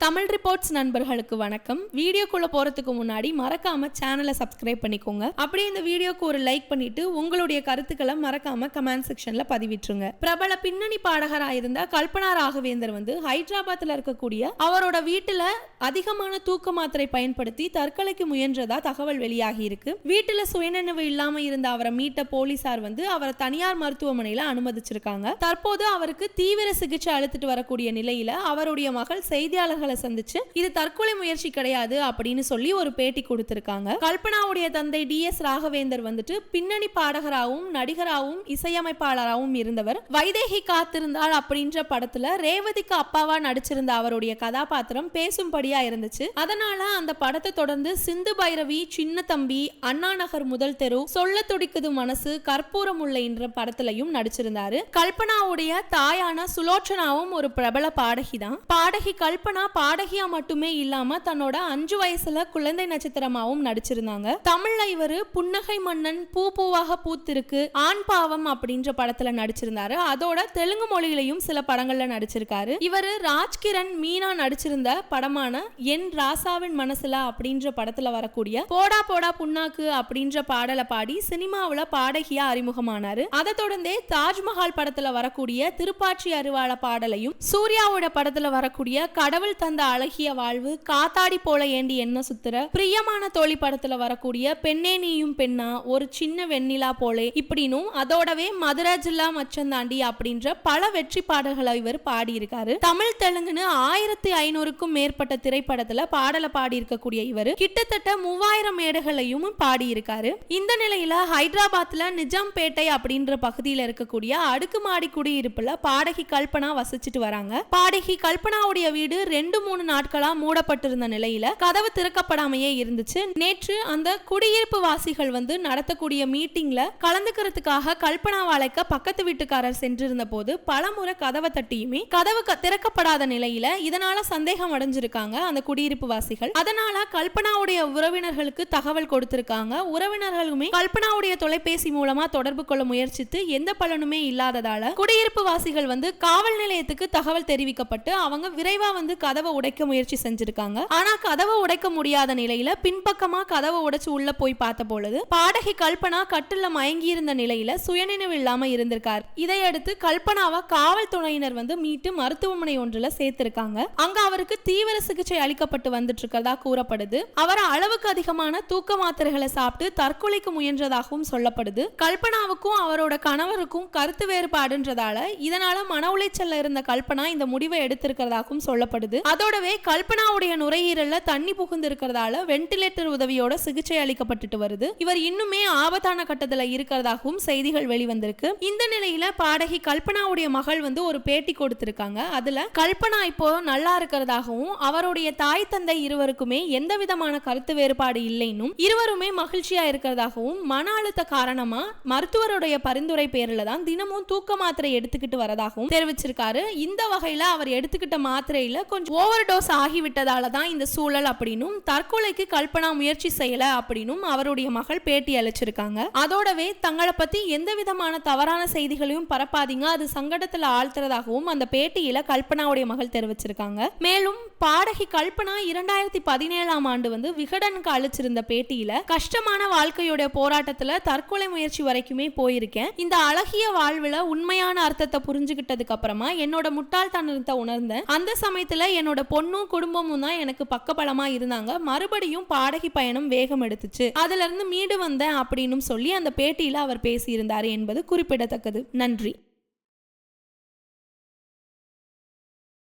Tamil reports நண்பர்களுக்கு வணக்கம். வீடியோக்குள்ள போறதுக்கு முன்னாடி மறக்காம சேனலை சப்ஸ்கிரைப் பண்ணிக்கோங்க. அப்படியே இந்த வீடியோக்கு ஒரு லைக் பண்ணிட்டு உங்களுடைய கருத்துக்களை மறக்காம கமெண்ட் செக்ஷன்ல பதிவிட்டுருங்க. பிரபல பின்னணி பாடகராயிருந்த கல்பனா ராகவேந்தர் ஹைதராபாத்ல இருக்கக்கூடிய அவரோட வீட்டுல அதிகமான தூக்க மாத்திரை பயன்படுத்தி தற்கொலைக்கு முயன்றதா தகவல் வெளியாகி இருக்கு. வீட்டுல சுயநினைவு இல்லாம இருந்த அவரை மீட்ட போலீசார் அவரை தனியார் மருத்துவமனையில அனுமதிச்சிருக்காங்க. தற்போது அவருக்கு தீவிர சிகிச்சை அளித்துட்டு வரக்கூடிய நிலையில அவருடைய மகள் செய்தியாளர்களை சந்திச்சு இது தற்கொலை முயற்சி கிடையாது அப்படின்னு சொல்லி ஒரு பேட்டி கொடுத்திருக்காங்க. கல்பனாவுடைய தந்தை DS ராகவேந்தர் பின்னணி பாடகராகவும் நடிகராகவும் இசையமைப்பாளராகவும் இருந்தவர். வைதேகி காத்திருந்தாள் அப்படின்ற படத்துல ரேவதிக்கு அப்பாவா நடிச்சிருந்த அவருடைய கதாபாத்திரம் பேசும்படியா இருந்துச்சு. அதனால அந்த படத்தை தொடர்ந்து சிந்து பைரவி, சின்ன தம்பி, அண்ணா நகர் முதல் தெரு, சொல்ல துடிக்குது மனசு, கற்பூரம் உள்ள என்ற படத்திலையும் நடிச்சிருந்தாரு. கல்பனாவுடைய தாயான சுலோச்சனாவும் ஒரு பிரபல பாடகி தான். பாடகி கல்பனா பாடகியா மட்டுமே இல்லாம தன்னோட 5 வயசுல குழந்தை நட்சத்திரமாவும் நடிச்சிருந்தாங்க. தமிழ்ல இவரு புன்னகை மன்னன், பூ பூவாக பூத்திருக்கு, ஆண் பாவம் அப்படின்ற படத்துல நடிச்சிருந்தாரு. அதோட தெலுங்கு மொழியிலையும் சில படங்கள்ல நடிச்சிருக்காரு. இவரு ராஜ்கிரண், மீனா நடிச்சிருந்த படமான என் ராசாவின் மனசுல அப்படின்ற படத்துல வரக்கூடிய போடா போடா புண்ணாக்கு அப்படின்ற பாடலை பாடி சினிமாவுல பாடகியா அறிமுகமானாரு. அதை தொடர்ந்தே தாஜ்மஹால் படத்துல வரக்கூடிய திருப்பாச்சி அருவாள பாடலையும், சூர்யாவோட படத்துல வரக்கூடிய கடவுள் தந்த அழகிய வாழ்வு, காத்தாடி போல ஏண்டி என்ன சுத்துற, பிரியமான தோழி படத்துல வரக்கூடிய பெண்ணே நீயும் பெண்ணா, ஒரு சின்ன வெண்ணிலா போலே இப்படினும், அதோடவே மதுரை ஜில்லா மச்சந்தாண்டி அப்படின்ற பல வெற்றி பாடல்களை இவர் பாடியிருக்காரு. தமிழ் தெலுங்குன்னு 1500க்கும் மேற்பட்ட திரைப்படத்துல பாடலை பாடி இருக்கக்கூடிய இவர் கிட்டத்தட்ட 3000 மேடைகளையும் பாடியிருக்காரு. இந்த நிலையில ஹைதராபாத்ல நிஜாம்பேட்டை அப்படின்ற பகுதியில் இருக்கக்கூடிய அடுக்குமாடி குடியிருப்புல பாடகி கல்பனா வசிச்சுட்டு வராங்க. பாடகி கல்பனாவுடைய வீடு 2-3 நாட்களா மூடப்பட்டிருந்த நிலையில கதவு திறக்கப்படாமையே இருந்துச்சு. நேற்று அந்த குடியிருப்பு வாசிகள் நடத்தக்கூடிய மீட்டிங்ல கலந்துக்கிறதுக்காக கல்பனாவை அழைக்க பக்கத்து வீட்டுக்காரர் சென்றிருந்த போது பலமுறை கதவை தட்டியுமே கதவு திறக்கப்படாத நிலையில இதனால சந்தேகம் அடைஞ்சிருக்காங்க அந்த குடியிருப்பு வாசிகள். அதனால கல்பனாவுடைய உறவினர்களுக்கு தகவல் கொடுத்திருக்காங்க. உறவினர்களுமே கல்பனாவுடைய தொலைபேசி மூலமா தொடர்பு கொள்ள முயற்சித்து எந்த பலனுமே இல்லாததால குடியிருப்பு வாசிகள் காவல் நிலையத்துக்கு தகவல் தெரிவிக்கப்பட்டு அவங்க விரைவா கதவை உடைக்க முயற்சி செஞ்சிருக்காங்க. ஆனா கதவை உடைக்க முடியாத நிலையில பின்பக்கமா கதவை உடைச்சு உள்ள போய் பார்த்த பொழுது பாடகி கல்பனா கட்டில மயங்கி இருந்த நிலையில சுயநினைவு இல்லாம இருந்திருக்கார். இதையடுத்து கல்பனாவை காவல்துறையினர் மீட்டு மருத்துவமனை ஒன்றுல சேர்த்திருக்காங்க. அங்க அவருக்கு தீவிர சிகிச்சை அளிக்கப்பட்டு வந்துட்டு இருக்கிறதா கூறப்படுது. அவர் அளவுக்கு அதிகமான தூக்க மாத்திரைகளை சாப்பிட்டு தற்கொலைக்கு முயன்றதாகவும் சொல்லப்படுது. கல்பனாவுக்கும் அவரோட கணவருக்கும் கருத்து வேறுபாடுன்றதால இதனால மன உளைச்சல்ல இருந்த கல்பனா இந்த முடிவை எடுத்திருக்கிறதாகவும் சொல்லப்படுது. அதோடவே கல்பனாவுடைய நுரையீரல்ல தண்ணி புகுந்து இருக்கிறதால வென்டிலேட்டர் உதவியோட சிகிச்சை அளிக்கப்பட்டு வருது. இவர் இன்னுமே ஆபத்தான கட்டத்துல இருக்கிறதாகவும் செய்திகள் வெளிவந்திருக்கு. இந்த நிலையில பாடகி கல்பனாவுடைய மகள் ஒரு பேட்டி கொடுத்திருக்காங்க. அதுல கல்பனா இப்போ நல்லா இருக்கிறதாகவும் அவருடைய தாய் தந்தை இருவருக்குமே எந்த விதமான கருத்து வேறுபாடு இல்லைன்னும் இருவருமே மகிழ்ச்சியா இருக்கிறதாகவும் மன அழுத்த காரணமா மருத்துவருடைய பரிந்துரை பேர்ல தான் தினமும் தூக்க மாத்திரை எடுத்துக்கிட்டு வரதாகவும் தெரிவிச்சிருக்காரு. இந்த வகையில அவர் எடுத்துக்கிட்ட மாத்திரையில கொஞ்சம் ஓவர் டோஸ் ஆகிவிட்டதால தான் இந்த சூழல் அப்படின்னும் தற்கொலைக்கு கல்பனா முயற்சி செய்யல அப்படின்னும் அவருடைய மகள் பேட்டி அளிச்சிருக்காங்க. அதோடவே தங்களை பத்தி எந்த விதமான தவறான செய்திகளையும் பரப்பாதீங்க, அது சங்கடத்துல ஆழ்த்துறதாகவும் அந்த பேட்டியில கல்பனாவுடைய மகள் தெரிவிச்சிருக்காங்க. மேலும் பாடகி கல்பனா 2017ஆம் ஆண்டு விகடனுக்கு அளிச்சிருந்த பேட்டியில கஷ்டமான வாழ்க்கையோட போராட்டத்துல தற்கொலை முயற்சி வரைக்குமே போயிருக்கேன். இந்த அழகிய வாழ்வுல உண்மையான அர்த்தத்தை புரிஞ்சுக்கிட்டதுக்கு அப்புறமா என்னோட முட்டாள்தனத்தை உணர்ந்தேன். அந்த சமயத்துல என்னோட பொண்ணும் குடும்பமும் தான் எனக்கு பக்கபலமா இருந்தாங்க. மறுபடியும் பாடகி பயணம் வேகம் எடுத்துச்சு, அதுல இருந்து மீண்டு வந்தேன் அப்படின்னு சொல்லி அந்த பேட்டியில அவர் பேசியிருந்தாரு என்பது குறிப்பிடத்தக்கது. நன்றி.